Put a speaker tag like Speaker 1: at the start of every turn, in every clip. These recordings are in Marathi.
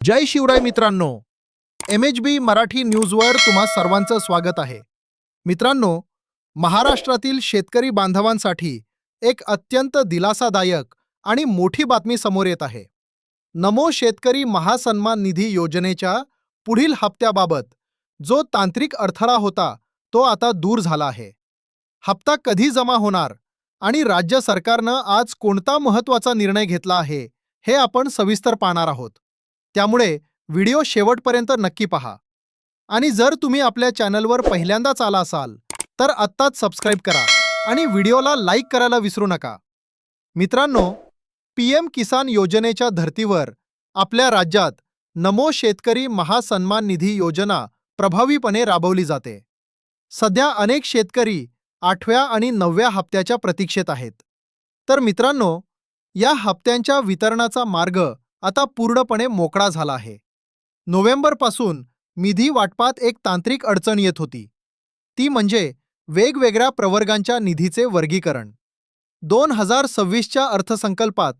Speaker 1: जय शिवराय मित्रांनो, MHB मराठी न्यूजवर तुम्हा सर्वांचं स्वागत आहे. मित्रांनो, महाराष्ट्रातील शेतकरी बांधवांसाठी एक अत्यंत दिलासादायक आणि मोठी बातमी समोर येत आहे. नमो शेतकरी महासन्मान निधी योजनेच्या पुढील हप्त्याबाबत जो तांत्रिक अडथळा होता तो आता दूर झाला आहे. हप्ता कधी जमा होणार आणि राज्य सरकारनं आज कोणता महत्त्वाचा निर्णय घेतला आहे हे आपण सविस्तर पाहणार आहोत. त्यामुळे व्हिडिओ शेवटपर्यंत नक्की पहा. आणि जर तुम्ही आपल्या चॅनलवर पहिल्यांदाच आला असाल तर आत्ताच सबस्क्राईब करा आणि व्हिडिओला लाईक करायला विसरू नका. मित्रांनो, PM किसान योजनेच्या धर्तीवर आपल्या राज्यात नमो शेतकरी महासन्मान निधी योजना प्रभावीपणे राबवली जाते. सध्या अनेक शेतकरी 8व्या आणि 9व्या हप्त्याच्या प्रतीक्षेत आहेत. तर मित्रांनो, या हप्त्यांच्या वितरणाचा मार्ग आता पूर्णपणे मोकळा झाला आहे. नोव्हेंबरपासून निधी वाटपात एक तांत्रिक अडचण येत होती. ती म्हणजे वेगवेगळ्या प्रवर्गांच्या निधीचे वर्गीकरण. 2026च्या अर्थसंकल्पात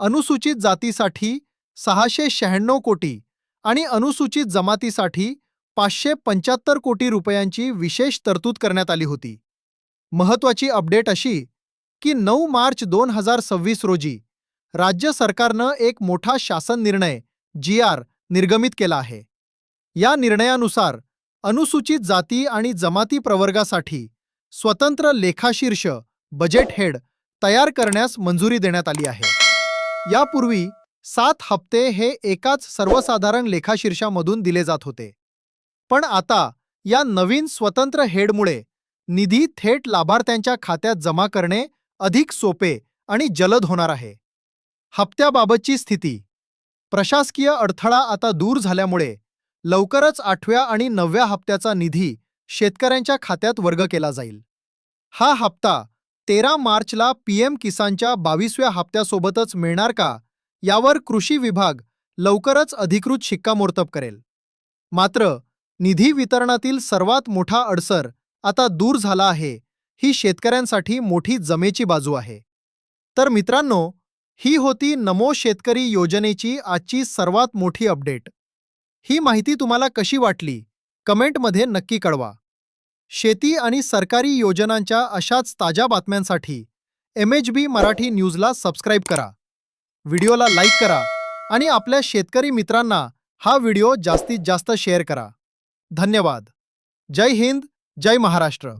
Speaker 1: अनुसूचित जातीसाठी 696 कोटी आणि अनुसूचित जमातीसाठी 575 कोटी रुपयांची विशेष तरतूद करण्यात आली होती. महत्त्वाची अपडेट अशी की 9 मार्च 2026 रोजी राज्य सरकारनं एक मोठा शासन निर्णय GR निर्गमित केला आहे. या निर्णयानुसार अनुसूचित जाती आणि जमाती प्रवर्गासाठी स्वतंत्र लेखाशीर्ष बजेट हेड तयार करण्यास मंजुरी देण्यात आली आहे. यापूर्वी 7 हप्ते हे एकाच सर्वसाधारण लेखाशीर्षामधून दिले जात होते. पण आता या नवीन स्वतंत्र हेडमुळे निधी थेट लाभार्थ्यांच्या खात्यात जमा करणे अधिक सोपे आणि जलद होणार आहे. हप्त्याबाबतची स्थिती. प्रशासकीय अडथळा आता दूर झाल्यामुळे लवकरच 8व्या आणि 9व्या हप्त्याचा निधी शेतकऱ्यांच्या खात्यात वर्ग केला जाईल. हा हप्ता 13 मार्चला PM किसानच्या 22व्या हप्त्यासोबतच मिळणार का, यावर कृषी विभाग लवकरच अधिकृत शिक्कामोर्तब करेल. मात्र निधी वितरणातील सर्वात मोठा अडसर आता दूर झाला आहे. ही शेतकऱ्यांसाठी मोठी जमेची बाजू आहे. तर मित्रांनो, ही होती नमो शेतकरी योजनेची आजची सर्वात मोठी अपडेट. ही माहिती तुम्हाला कशी वाटली कमेंटमध्ये नक्की कळवा. शेती आणि सरकारी योजनांच्या अशाच ताज्या बातम्यांसाठी MHB मराठी न्यूजला सबस्क्राईब करा, व्हिडिओला लाईक करा आणि आपल्या शेतकरी मित्रांना हा व्हिडिओ जास्तीत जास्त शेअर करा. धन्यवाद. जय हिंद, जय महाराष्ट्र.